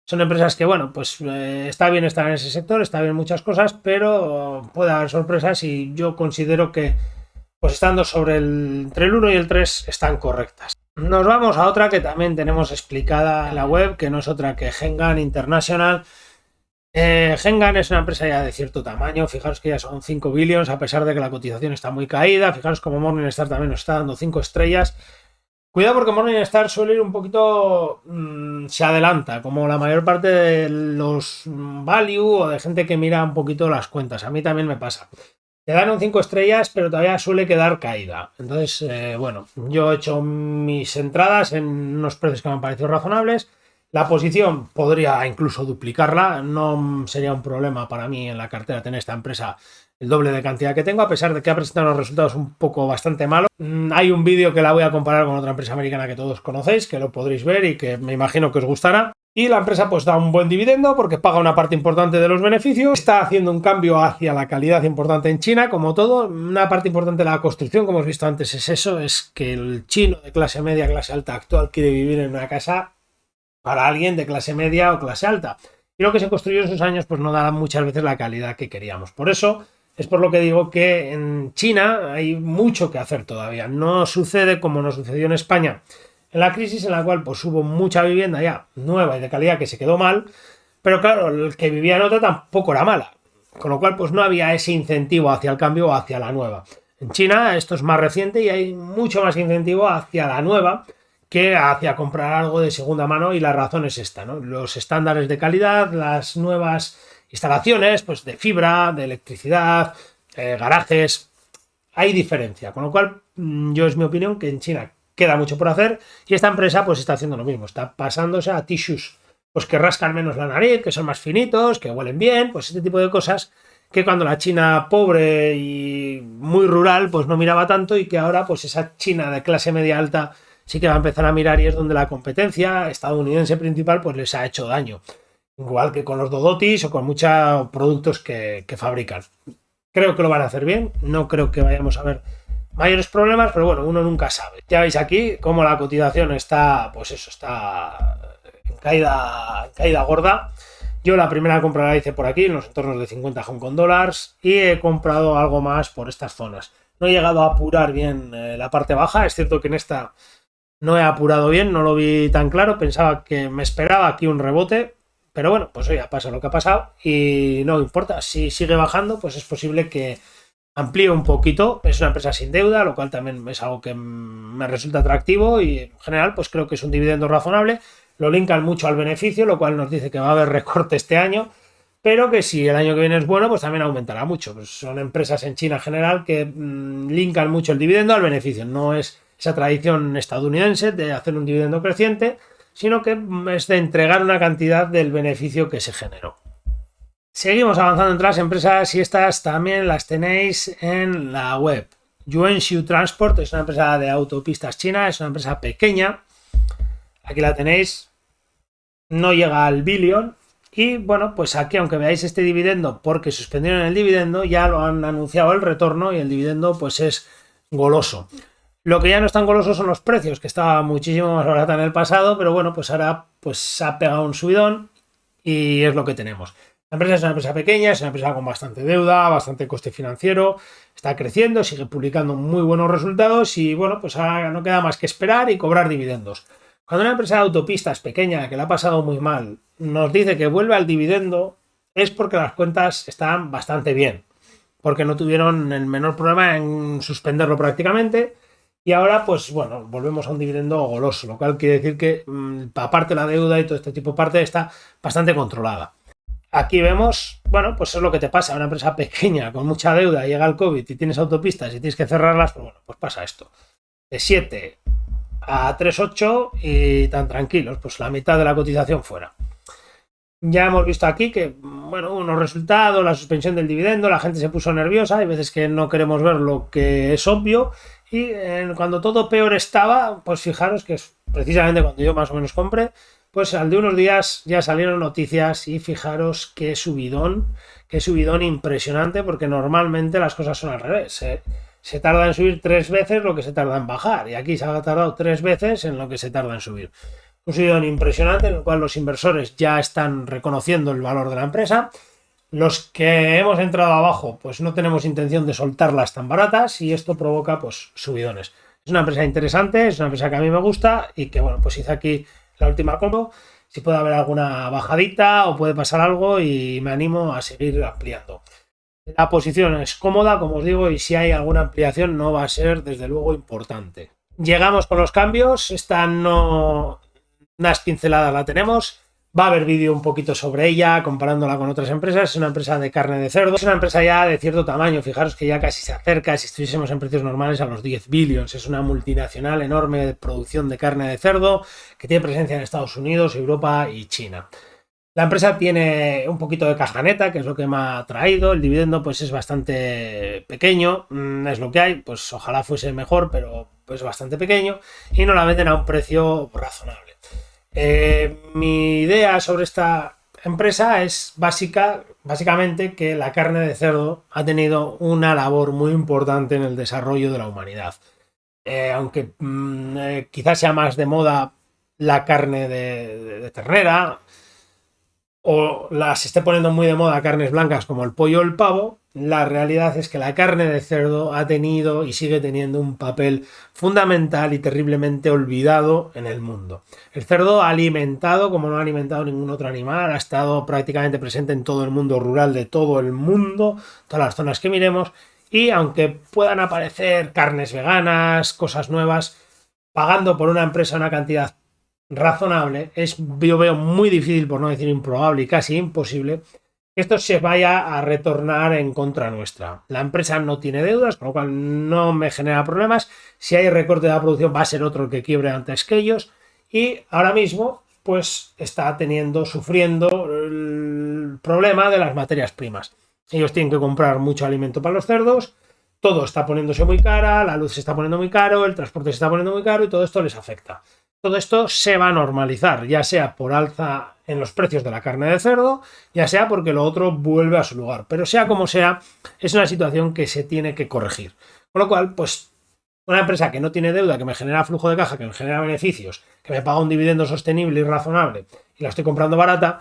son empresas que, bueno, pues está bien estar en ese sector, está bien muchas cosas, pero puede haber sorpresas y yo considero que pues estando entre el 1 y el 3 están correctas. Nos vamos a otra que también tenemos explicada en la web, que no es otra que Hengan International. Hengan es una empresa ya de cierto tamaño, fijaros que ya son 5 billions, a pesar de que la cotización está muy caída, fijaros como Morningstar también nos está dando 5 estrellas. Cuidado porque Morningstar suele ir un poquito, se adelanta, como la mayor parte de los value o de gente que mira un poquito las cuentas, a mí también me pasa. Te dan un 5 estrellas, pero todavía suele quedar caída. Entonces, bueno, yo he hecho mis entradas en unos precios que me han parecido razonables. La posición podría incluso duplicarla. No sería un problema para mí en la cartera tener esta empresa el doble de cantidad que tengo, a pesar de que ha presentado unos resultados un poco bastante malos. Hay un vídeo que la voy a comparar con otra empresa americana que todos conocéis, que lo podréis ver y que me imagino que os gustará. Y la empresa pues da un buen dividendo porque paga una parte importante de los beneficios, está haciendo un cambio hacia la calidad importante en China, como todo. Una parte importante de la construcción, como hemos visto antes, es eso, es que el chino de clase media, clase alta actual quiere vivir en una casa para alguien de clase media o clase alta. Y lo que se construyó en esos años pues no da muchas veces la calidad que queríamos. Por eso es por lo que digo que en China hay mucho que hacer todavía. No sucede como nos sucedió en España en la crisis, en la cual pues hubo mucha vivienda ya nueva y de calidad que se quedó mal, pero claro, el que vivía en otra tampoco era mala. con lo cual pues no había ese incentivo hacia el cambio o hacia la nueva. En China esto es más reciente y hay mucho más incentivo hacia la nueva que hacia comprar algo de segunda mano, y la razón es esta, ¿no? Los estándares de calidad, las nuevas instalaciones pues de fibra, de electricidad, garajes, hay diferencia, con lo cual yo es mi opinión que en China queda mucho por hacer y esta empresa pues está haciendo lo mismo, está pasándose a tissues pues que rascan menos la nariz, que son más finitos, que huelen bien, pues este tipo de cosas que cuando la China pobre y muy rural pues no miraba tanto, y que ahora pues esa China de clase media alta sí que va a empezar a mirar, y es donde la competencia estadounidense principal pues les ha hecho daño, igual que con los Dodotis o con muchos productos que fabrican. Creo que lo van a hacer bien, no creo que vayamos a ver mayores problemas, pero bueno, uno nunca sabe. Ya veis aquí cómo la cotización está, pues eso, está en caída gorda. Yo la primera compra la hice por aquí, en los entornos de 50 Hong Kong dólares, y he comprado algo más por estas zonas. No he llegado a apurar bien la parte baja, es cierto que en esta no he apurado bien, no lo vi tan claro, pensaba que me esperaba aquí un rebote, pero bueno, pues ya pasa lo que ha pasado y no importa, si sigue bajando pues es posible que amplíe un poquito. Es una empresa sin deuda, lo cual también es algo que me resulta atractivo, y en general pues creo que es un dividendo razonable. Lo linkan mucho al beneficio, lo cual nos dice que va a haber recorte este año, pero que si el año que viene es bueno pues también aumentará mucho. Pues son empresas en China en general que linkan mucho el dividendo al beneficio, no es esa tradición estadounidense de hacer un dividendo creciente, sino que es de entregar una cantidad del beneficio que se generó. Seguimos avanzando entre las empresas y estas también las tenéis en la web. Yuanshu Transport es una empresa de autopistas china, es una empresa pequeña. Aquí la tenéis, no llega al billón. Y bueno, pues aquí, aunque veáis este dividendo, porque suspendieron el dividendo, ya lo han anunciado el retorno y el dividendo pues es goloso. Lo que ya no es tan goloso son los precios, que estaba muchísimo más barata en el pasado, pero bueno, pues ahora pues se ha pegado un subidón y es lo que tenemos. La empresa es una empresa pequeña, es una empresa con bastante deuda, bastante coste financiero, está creciendo, sigue publicando muy buenos resultados y bueno, pues ahora no queda más que esperar y cobrar dividendos. Cuando una empresa de autopistas pequeña, que la ha pasado muy mal, nos dice que vuelve al dividendo, es porque las cuentas están bastante bien, porque no tuvieron el menor problema en suspenderlo prácticamente. Y ahora, pues bueno, volvemos a un dividendo goloso, lo cual quiere decir que aparte la deuda y todo este tipo de parte está bastante controlada. Aquí vemos, bueno, pues es lo que te pasa a una empresa pequeña con mucha deuda, llega el COVID y tienes autopistas y tienes que cerrarlas, pues bueno, pues pasa esto. De 7 a 3,8 y tan tranquilos, pues la mitad de la cotización fuera. Ya hemos visto aquí que, bueno, unos resultados, la suspensión del dividendo, la gente se puso nerviosa, hay veces que no queremos ver lo que es obvio, y cuando todo peor estaba, pues fijaros que es precisamente cuando yo más o menos compré, pues al de unos días ya salieron noticias y fijaros qué subidón impresionante, porque normalmente las cosas son al revés. Se tarda en subir 3 veces lo que se tarda en bajar, y aquí se ha tardado 3 veces en lo que se tarda en subir. Un subidón impresionante en el cual los inversores ya están reconociendo el valor de la empresa. Los que hemos entrado abajo pues no tenemos intención de soltarlas tan baratas, y esto provoca pues subidones. Es una empresa interesante, es una empresa que a mí me gusta y que bueno, pues hice aquí la última combo. Si puede haber alguna bajadita o puede pasar algo, y me animo a seguir ampliando. La posición es cómoda, como os digo, y si hay alguna ampliación no va a ser desde luego importante. Llegamos con los cambios, esta no... unas pinceladas la tenemos. Va a haber vídeo un poquito sobre ella, comparándola con otras empresas. Es una empresa de carne de cerdo. Es una empresa ya de cierto tamaño. Fijaros que ya casi se acerca, si estuviésemos en precios normales, a los 10 billions. Es una multinacional enorme de producción de carne de cerdo que tiene presencia en Estados Unidos, Europa y China. La empresa tiene un poquito de caja neta, que es lo que me ha traído. El dividendo pues es bastante pequeño. Es lo que hay. Pues ojalá fuese mejor, pero pues bastante pequeño. Y nos la venden a un precio razonable. Mi idea sobre esta empresa es básicamente que la carne de cerdo ha tenido una labor muy importante en el desarrollo de la humanidad. Aunque quizás sea más de moda la carne de ternera o las esté poniendo muy de moda carnes blancas como el pollo o el pavo, la realidad es que la carne de cerdo ha tenido y sigue teniendo un papel fundamental y terriblemente olvidado en el mundo. El cerdo ha alimentado, como no ha alimentado ningún otro animal, ha estado prácticamente presente en todo el mundo rural de todo el mundo, todas las zonas que miremos, y aunque puedan aparecer carnes veganas, cosas nuevas, pagando por una empresa una cantidad razonable, yo veo muy difícil, por no decir improbable y casi imposible, que esto se vaya a retornar en contra nuestra. La empresa no tiene deudas, con lo cual no me genera problemas. Si hay recorte de la producción, va a ser otro el que quiebre antes que ellos. Y ahora mismo, pues está sufriendo el problema de las materias primas. Ellos tienen que comprar mucho alimento para los cerdos, todo está poniéndose muy cara, la luz se está poniendo muy caro, el transporte se está poniendo muy caro y todo esto les afecta. Todo esto se va a normalizar, ya sea por alza en los precios de la carne de cerdo, ya sea porque lo otro vuelve a su lugar. Pero sea como sea, es una situación que se tiene que corregir. Con lo cual, pues una empresa que no tiene deuda, que me genera flujo de caja, que me genera beneficios, que me paga un dividendo sostenible y razonable y la estoy comprando barata,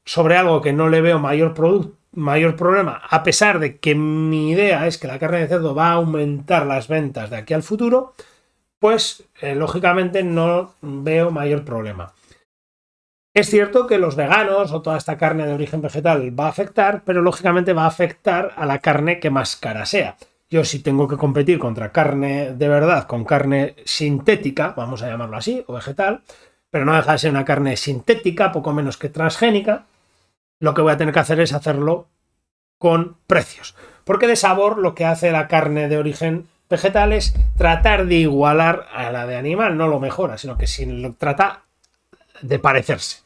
sobre algo que no le veo mayor problema, a pesar de que mi idea es que la carne de cerdo va a aumentar las ventas de aquí al futuro, pues lógicamente no veo mayor problema. Es cierto que los veganos o toda esta carne de origen vegetal va a afectar, pero lógicamente va a afectar a la carne que más cara sea. Yo si tengo que competir contra carne de verdad, con carne sintética, vamos a llamarlo así, o vegetal, pero no deja de ser una carne sintética, poco menos que transgénica, lo que voy a tener que hacer es hacerlo con precios. Porque de sabor lo que hace la carne de origen vegetal es tratar de igualar a la de animal, no lo mejora, sino que lo trata de parecerse.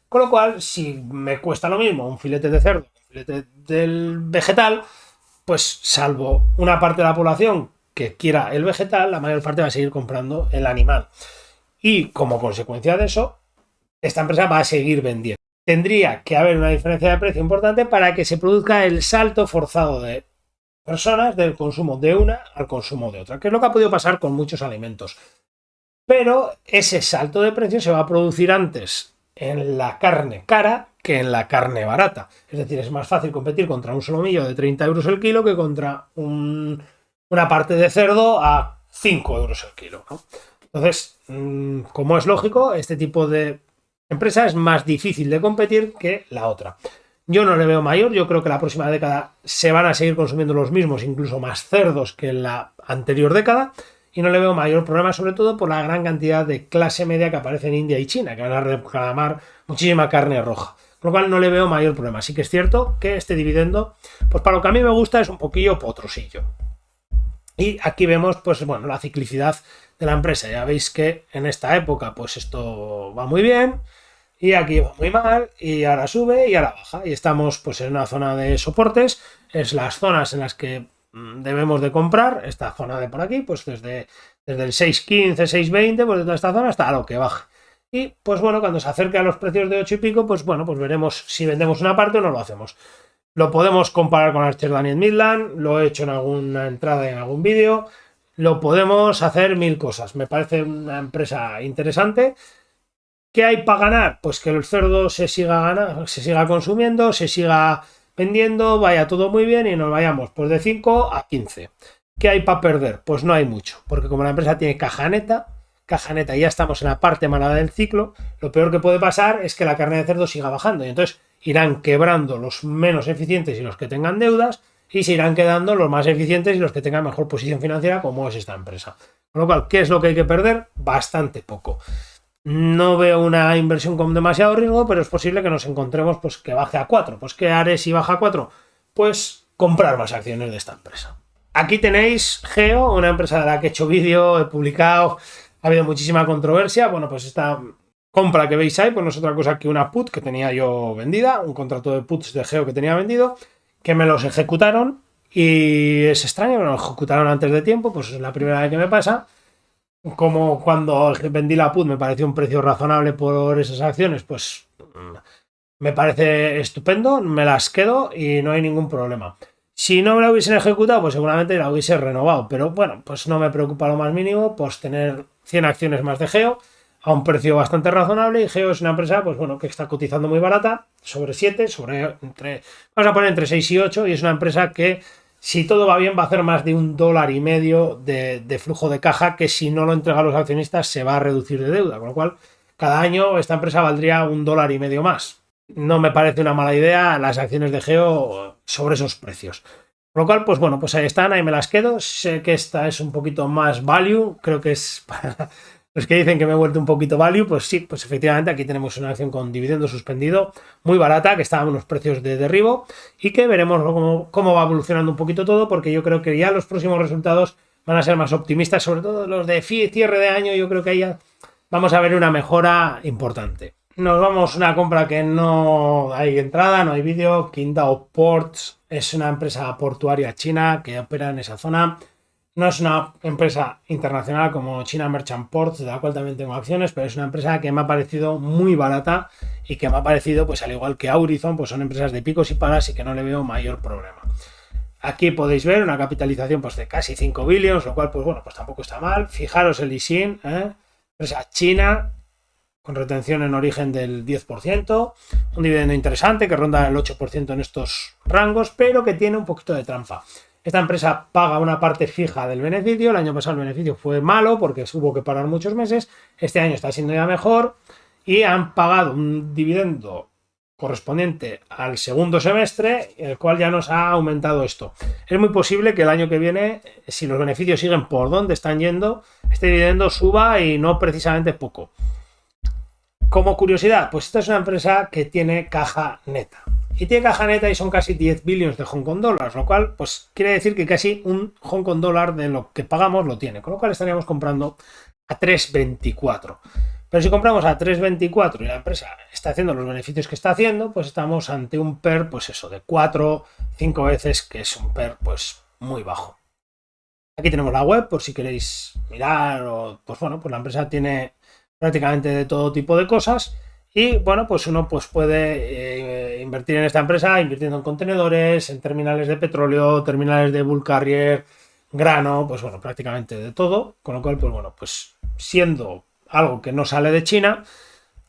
Con lo cual, si me cuesta lo mismo un filete de cerdo que un filete del vegetal, pues salvo una parte de la población que quiera el vegetal, la mayor parte va a seguir comprando el animal. Y como consecuencia de eso, esta empresa va a seguir vendiendo. Tendría que haber una diferencia de precio importante para que se produzca el salto forzado de personas del consumo de una al consumo de otra, que es lo que ha podido pasar con muchos alimentos. Pero ese salto de precio se va a producir antes en la carne cara que en la carne barata. Es decir, es más fácil competir contra un solomillo de 30 euros el kilo que contra una parte de cerdo a 5 euros el kilo, ¿no? Entonces, como es lógico, este tipo de empresa es más difícil de competir que la otra. Yo no le veo mayor, yo creo que la próxima década se van a seguir consumiendo los mismos, incluso más cerdos que en la anterior década, y no le veo mayor problema, sobre todo por la gran cantidad de clase media que aparece en India y China, que van a reclamar muchísima carne roja. Con lo cual no le veo mayor problema. Sí que es cierto que este dividendo, pues para lo que a mí me gusta, es un poquillo potrosillo. Y aquí vemos, pues bueno, la ciclicidad de la empresa. Ya veis que en esta época, pues esto va muy bien, y aquí va muy mal, y ahora sube y ahora baja. Y estamos pues en una zona de soportes, es las zonas en las que debemos de comprar, esta zona de por aquí, pues desde el 6.15, 6.20, pues de toda esta zona hasta lo que baje. Y pues bueno, cuando se acerque a los precios de 8 y pico, pues bueno, pues veremos si vendemos una parte o no lo hacemos. Lo podemos comparar con Archer Daniel Midland, lo he hecho en alguna entrada en algún vídeo, lo podemos hacer mil cosas. Me parece una empresa interesante. ¿Qué hay para ganar? Pues que el cerdo se siga consumiendo, se siga vendiendo, vaya todo muy bien y nos vayamos pues de 5 a 15. ¿Qué hay para perder? Pues no hay mucho, porque como la empresa tiene caja neta y ya estamos en la parte mala del ciclo, lo peor que puede pasar es que la carne de cerdo siga bajando y entonces irán quebrando los menos eficientes y los que tengan deudas y se irán quedando los más eficientes y los que tengan mejor posición financiera, como es esta empresa. Con lo cual, ¿qué es lo que hay que perder? Bastante poco. No veo una inversión con demasiado riesgo, pero es posible que nos encontremos pues que baje a 4. Pues ¿qué haré si baja a 4? Pues comprar más acciones de esta empresa. Aquí tenéis Geo, una empresa de la que he hecho vídeo, he publicado, ha habido muchísima controversia. Bueno, pues esta compra que veis ahí, pues no es otra cosa que una put que tenía yo vendida, un contrato de puts de Geo que tenía vendido, que me los ejecutaron y es extraño, me los ejecutaron antes de tiempo, pues es la primera vez que me pasa. Como cuando vendí la put me pareció un precio razonable por esas acciones, pues me parece estupendo, me las quedo y no hay ningún problema. Si no me la hubiesen ejecutado, pues seguramente la hubiese renovado, pero bueno, pues no me preocupa lo más mínimo, pues tener 100 acciones más de Geo, a un precio bastante razonable, y Geo es una empresa, pues bueno, que está cotizando muy barata, sobre 7, vamos a poner entre 6 y 8, y es una empresa que, si todo va bien, va a hacer más de $1,50 de flujo de caja, que si no lo entrega a los accionistas se va a reducir de deuda, con lo cual cada año esta empresa valdría $1,50 más. No me parece una mala idea las acciones de Geo sobre esos precios. Con lo cual, pues bueno, pues ahí están, ahí me las quedo. Sé que esta es un poquito más value, creo que es para los que dicen que me he vuelto un poquito value, pues sí, pues efectivamente aquí tenemos una acción con dividendo suspendido, muy barata, que está a unos precios de derribo, y que veremos cómo va evolucionando un poquito todo, porque yo creo que ya los próximos resultados van a ser más optimistas, sobre todo los de cierre de año. Yo creo que ahí ya vamos a ver una mejora importante. Nos vamos a una compra que no hay entrada, no hay vídeo. Qingdao Ports es una empresa portuaria china que opera en esa zona. No es una empresa internacional como China Merchant Ports, de la cual también tengo acciones, pero es una empresa que me ha parecido muy barata y que me ha parecido, pues al igual que Aurizon, pues son empresas de picos y palas y que no le veo mayor problema. Aquí podéis ver una capitalización pues de casi 5 billions, lo cual pues bueno, pues tampoco está mal. Fijaros el Yixin, empresa china con retención en origen del 10%, un dividendo interesante que ronda el 8% en estos rangos, pero que tiene un poquito de trampa. Esta empresa paga una parte fija del beneficio. El año pasado el beneficio fue malo porque hubo que parar muchos meses. Este año está siendo ya mejor y han pagado un dividendo correspondiente al segundo semestre, el cual ya nos ha aumentado esto. Es muy posible que el año que viene, si los beneficios siguen por donde están yendo, este dividendo suba, y no precisamente poco. Como curiosidad, pues esta es una empresa que tiene caja neta. Y tiene caja neta y son casi 10 billones de Hong Kong dólares, lo cual pues quiere decir que casi un Hong Kong dólar de lo que pagamos lo tiene, con lo cual estaríamos comprando a 3,24. Pero si compramos a 3,24 y la empresa está haciendo los beneficios que está haciendo, pues estamos ante un PER, pues eso, de 4-5 veces, que es un PER pues muy bajo. Aquí tenemos la web por si queréis mirar, o pues bueno, pues la empresa tiene prácticamente de todo tipo de cosas. Y bueno, pues uno pues puede invertir en esta empresa invirtiendo en contenedores, en terminales de petróleo, terminales de bulk carrier, grano, pues bueno, prácticamente de todo. Con lo cual, pues bueno, pues siendo algo que no sale de China,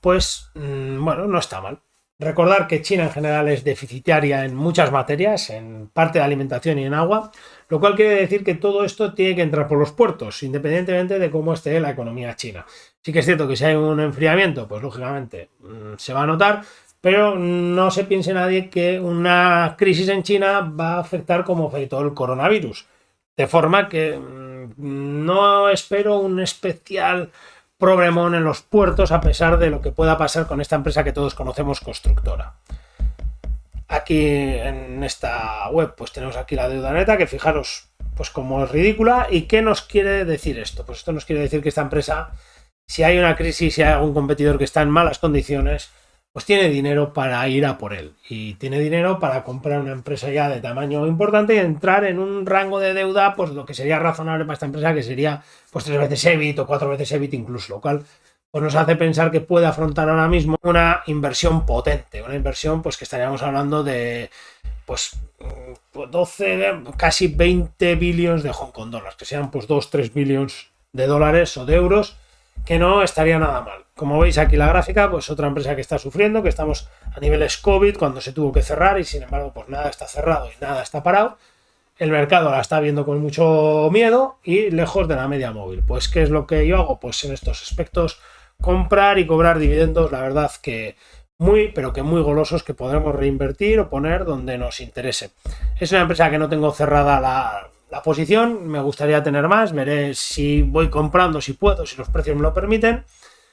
pues bueno, no está mal. Recordar que China en general es deficitaria en muchas materias, en parte de alimentación y en agua, lo cual quiere decir que todo esto tiene que entrar por los puertos, independientemente de cómo esté la economía china. Sí que es cierto que si hay un enfriamiento, pues lógicamente se va a notar, pero no se piense nadie que una crisis en China va a afectar como afectó el coronavirus. De forma que no espero un especial problemón en los puertos, a pesar de lo que pueda pasar con esta empresa que todos conocemos, constructora. Aquí en esta web pues tenemos aquí la deuda neta, que fijaros pues como es ridícula. ¿Y qué nos quiere decir esto? Pues esto nos quiere decir que esta empresa, si hay una crisis, si hay algún competidor que está en malas condiciones, pues tiene dinero para ir a por él, y tiene dinero para comprar una empresa ya de tamaño importante y entrar en un rango de deuda, pues lo que sería razonable para esta empresa, que sería pues 3 veces EBIT o 4 veces EBIT incluso, lo cual pues nos hace pensar que puede afrontar ahora mismo una inversión potente, una inversión pues que estaríamos hablando de pues 12, casi 20 billones de Hong Kong dólares, que sean pues 2-3 billones de dólares o de euros, que no estaría nada mal. Como veis aquí la gráfica, pues otra empresa que está sufriendo, que estamos a niveles COVID, cuando se tuvo que cerrar, y sin embargo pues nada está cerrado y nada está parado. El mercado la está viendo con mucho miedo y lejos de la media móvil. Pues ¿qué es lo que yo hago? Pues en estos aspectos, comprar y cobrar dividendos, la verdad que muy, pero que muy golosos, que podremos reinvertir o poner donde nos interese. Es una empresa que no tengo cerrada la posición, me gustaría tener más, veré si voy comprando, si puedo, si los precios me lo permiten.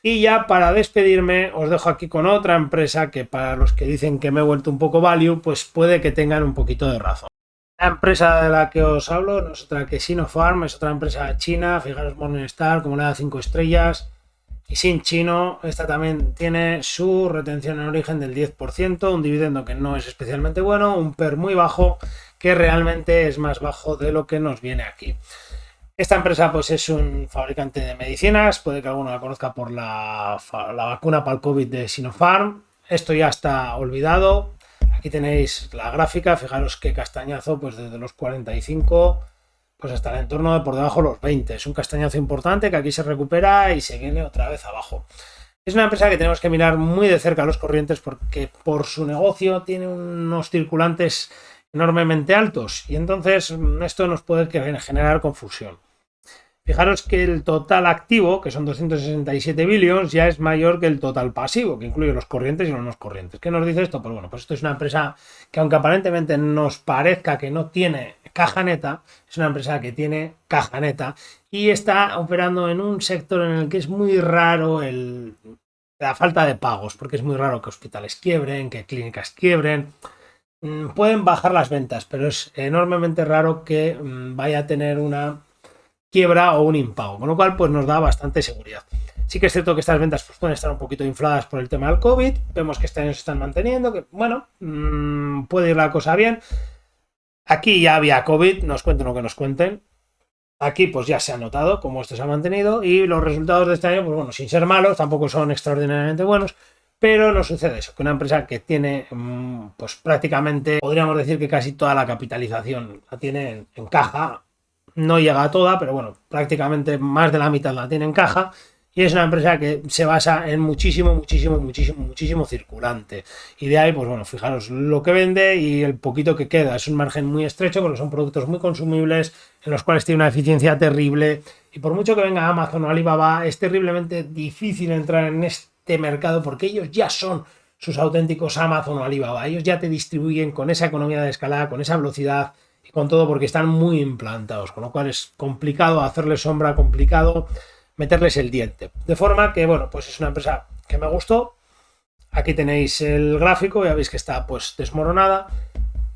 Y ya para despedirme os dejo aquí con otra empresa que, para los que dicen que me he vuelto un poco value, pues puede que tengan un poquito de razón. La empresa de la que os hablo no es otra que Sinopharm, es otra empresa china. Fijaros, Morningstar, como le da 5 estrellas. Y sin chino, esta también tiene su retención en origen del 10%, un dividendo que no es especialmente bueno, un PER muy bajo, que realmente es más bajo de lo que nos viene aquí. Esta empresa pues es un fabricante de medicinas, puede que alguno la conozca por la vacuna para el COVID de Sinopharm. Esto ya está olvidado. Aquí tenéis la gráfica, fijaros qué castañazo, pues desde los 45 pues hasta el entorno de por debajo de los 20. Es un castañazo importante que aquí se recupera y se viene otra vez abajo. Es una empresa que tenemos que mirar muy de cerca los corrientes porque por su negocio tiene unos circulantes enormemente altos y entonces esto nos puede generar confusión. Fijaros que el total activo, que son 267 billions, ya es mayor que el total pasivo, que incluye los corrientes y los no corrientes. ¿Qué nos dice esto? Pues bueno, pues esto es una empresa que aunque aparentemente nos parezca que no tiene caja neta, es una empresa que tiene caja neta y está operando en un sector en el que es muy raro la falta de pagos, porque es muy raro que hospitales quiebren, que clínicas quiebren. Pueden bajar las ventas, pero es enormemente raro que vaya a tener una quiebra o un impago, con lo cual pues nos da bastante seguridad. Sí que es cierto que estas ventas pues, pueden estar un poquito infladas por el tema del COVID, vemos que este año se están manteniendo, que bueno, puede ir la cosa bien. Aquí ya había COVID, nos cuenten lo que nos cuenten. Aquí pues ya se ha notado cómo esto se ha mantenido y los resultados de este año, pues bueno, sin ser malos, tampoco son extraordinariamente buenos, pero no sucede eso, que una empresa que tiene pues prácticamente, podríamos decir que casi toda la capitalización la tiene en caja. No llega a toda, pero bueno, prácticamente más de la mitad la tiene en caja y es una empresa que se basa en muchísimo circulante. Y de ahí, pues bueno, fijaros lo que vende y el poquito que queda. Es un margen muy estrecho porque son productos muy consumibles en los cuales tiene una eficiencia terrible y por mucho que venga Amazon o Alibaba, es terriblemente difícil entrar en este mercado porque ellos ya son sus auténticos Amazon o Alibaba. Ellos ya te distribuyen con esa economía de escala, con esa velocidad y con todo porque están muy implantados, con lo cual es complicado hacerles sombra, complicado meterles el diente. De forma que, bueno, pues es una empresa que me gustó. Aquí tenéis el gráfico, ya veis que está pues desmoronada.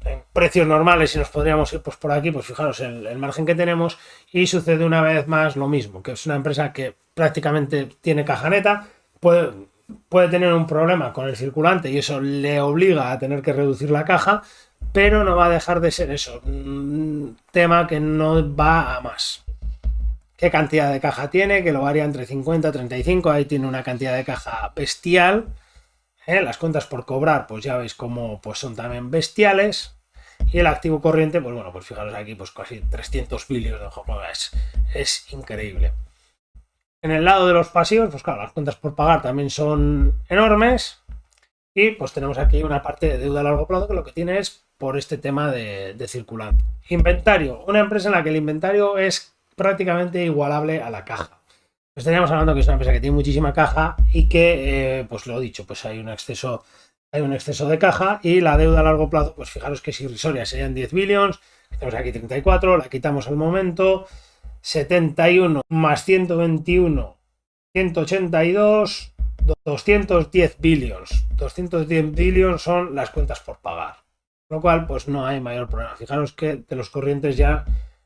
En precios normales, si nos podríamos ir pues por aquí, pues fijaros el margen que tenemos y sucede una vez más lo mismo, que es una empresa que prácticamente tiene caja neta, puede tener un problema con el circulante y eso le obliga a tener que reducir la caja, pero no va a dejar de ser eso, un tema que no va a más. ¿Qué cantidad de caja tiene? Que lo varía entre 50 y 35, ahí tiene una cantidad de caja bestial. Las cuentas por cobrar, pues ya veis cómo pues son también bestiales. Y el activo corriente, pues bueno, pues fijaros aquí, pues casi 300 billions de juego, es increíble. En el lado de los pasivos, pues claro, las cuentas por pagar también son enormes. Y pues tenemos aquí una parte de deuda a largo plazo que lo que tiene es por este tema de circulante. Inventario, una empresa en la que el inventario es prácticamente igualable a la caja. Estaríamos hablando que es una empresa que tiene muchísima caja y que, pues lo he dicho, pues hay un exceso de caja y la deuda a largo plazo, pues fijaros que es irrisoria, serían 10 billions, tenemos aquí 34, la quitamos al momento, 71 más 121, 182, 210 billions. 210 billions son las cuentas por pagar. Con lo cual, pues no hay mayor problema. Fijaros que de los corrientes ya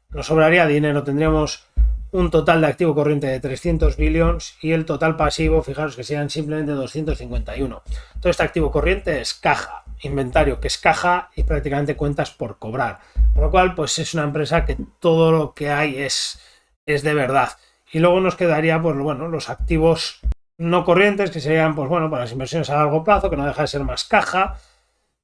nos sobraría dinero, tendríamos un total de activo corriente de 300 billions y el total pasivo, fijaros que sean simplemente 251. Todo este activo corriente es caja, inventario que es caja y prácticamente cuentas por cobrar. Con lo cual, pues es una empresa que todo lo que hay es de verdad. Y luego nos quedaría, pues bueno, los activos no corrientes que serían, pues bueno, para las inversiones a largo plazo, que no deja de ser más caja,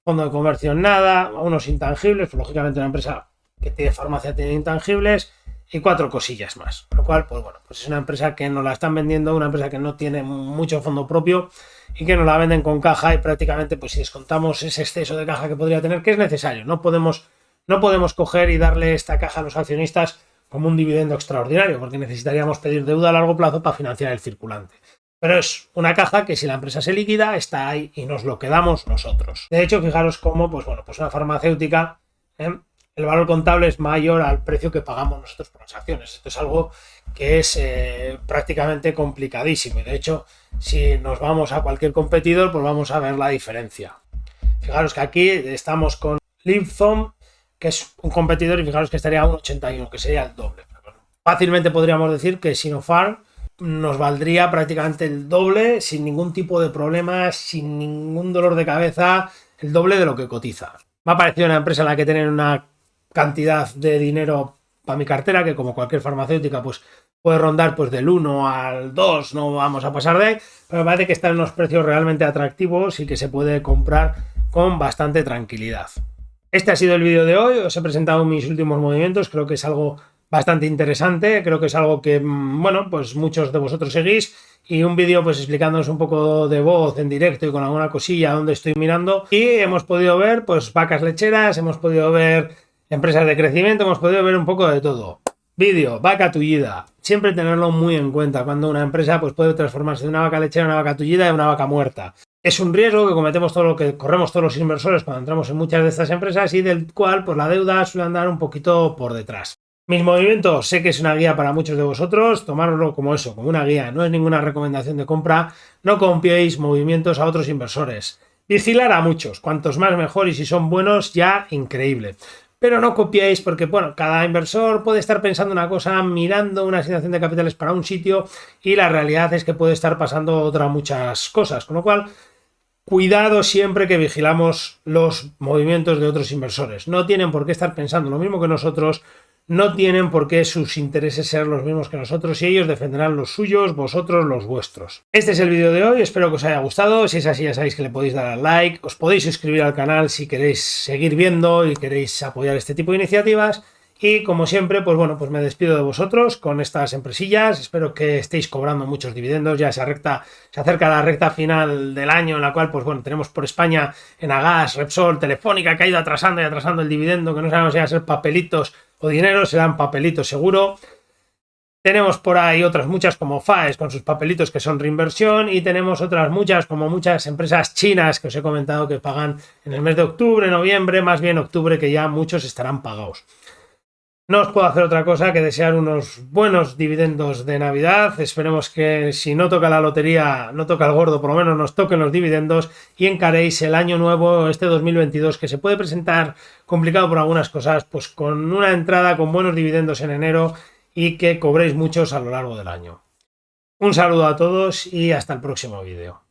fondo de conversión nada, unos intangibles, pues lógicamente una empresa que tiene farmacia tiene intangibles y 4 cosillas más. Lo cual, pues bueno, pues es una empresa que nos la están vendiendo, una empresa que no tiene mucho fondo propio y que nos la venden con caja y prácticamente, pues si descontamos ese exceso de caja que podría tener, que es necesario, no podemos coger y darle esta caja a los accionistas como un dividendo extraordinario, porque necesitaríamos pedir deuda a largo plazo para financiar el circulante. Pero es una caja que si la empresa se liquida, está ahí y nos lo quedamos nosotros. De hecho, fijaros cómo, pues bueno, pues una farmacéutica, el valor contable es mayor al precio que pagamos nosotros por las acciones. Esto es algo que es prácticamente complicadísimo. Y de hecho, si nos vamos a cualquier competidor, pues vamos a ver la diferencia. Fijaros que aquí estamos con Lipton, que es un competidor, y fijaros que estaría a un 81, que sería el doble. Fácilmente podríamos decir que Sinopharm nos valdría prácticamente el doble, sin ningún tipo de problema, sin ningún dolor de cabeza, el doble de lo que cotiza. Me ha parecido una empresa en la que tener una cantidad de dinero para mi cartera, que como cualquier farmacéutica, pues puede rondar pues del 1 al 2, no vamos a pasar de ahí, pero me parece que están en unos precios realmente atractivos y que se puede comprar con bastante tranquilidad. Este ha sido el vídeo de hoy, os he presentado mis últimos movimientos, creo que es algo bastante interesante. Creo que es algo que, bueno, pues muchos de vosotros seguís. Y un vídeo pues explicándonos un poco de voz en directo y con alguna cosilla donde estoy mirando. Y hemos podido ver pues vacas lecheras, hemos podido ver empresas de crecimiento, hemos podido ver un poco de todo. Vídeo, vaca tullida. Siempre tenerlo muy en cuenta cuando una empresa pues puede transformarse de una vaca lechera a una vaca tullida y a una vaca muerta. Es un riesgo que cometemos todo lo que corremos todos los inversores cuando entramos en muchas de estas empresas y del cual pues la deuda suele andar un poquito por detrás. Mis movimientos, sé que es una guía para muchos de vosotros, tomároslo como eso, como una guía, no es ninguna recomendación de compra, no copiéis movimientos a otros inversores. Vigilar a muchos, cuantos más mejor y si son buenos ya increíble. Pero no copiéis porque, bueno, cada inversor puede estar pensando una cosa, mirando una asignación de capitales para un sitio y la realidad es que puede estar pasando otras muchas cosas, con lo cual cuidado siempre que vigilamos los movimientos de otros inversores. No tienen por qué estar pensando lo mismo que nosotros, no tienen por qué sus intereses ser los mismos que nosotros y ellos defenderán los suyos, vosotros los vuestros. Este es el vídeo de hoy, espero que os haya gustado. Si es así ya sabéis que le podéis dar al like, os podéis suscribir al canal si queréis seguir viendo y queréis apoyar este tipo de iniciativas. Y como siempre, pues bueno, pues me despido de vosotros con estas empresillas. Espero que estéis cobrando muchos dividendos. Ya se acerca la recta final del año en la cual, pues bueno, tenemos por España Enagas, Repsol, Telefónica, que ha ido atrasando y atrasando el dividendo, que no sabemos si va a ser papelitos o dinero, serán papelitos seguro. Tenemos por ahí otras muchas como FAES con sus papelitos que son reinversión y tenemos otras muchas como muchas empresas chinas que os he comentado que pagan en el mes de octubre, noviembre, más bien octubre, que ya muchos estarán pagados. No os puedo hacer otra cosa que desear unos buenos dividendos de Navidad. Esperemos que si no toca la lotería, no toca el gordo, por lo menos nos toquen los dividendos y encaréis el año nuevo, este 2022, que se puede presentar complicado por algunas cosas, pues con una entrada con buenos dividendos en enero y que cobréis muchos a lo largo del año. Un saludo a todos y hasta el próximo vídeo.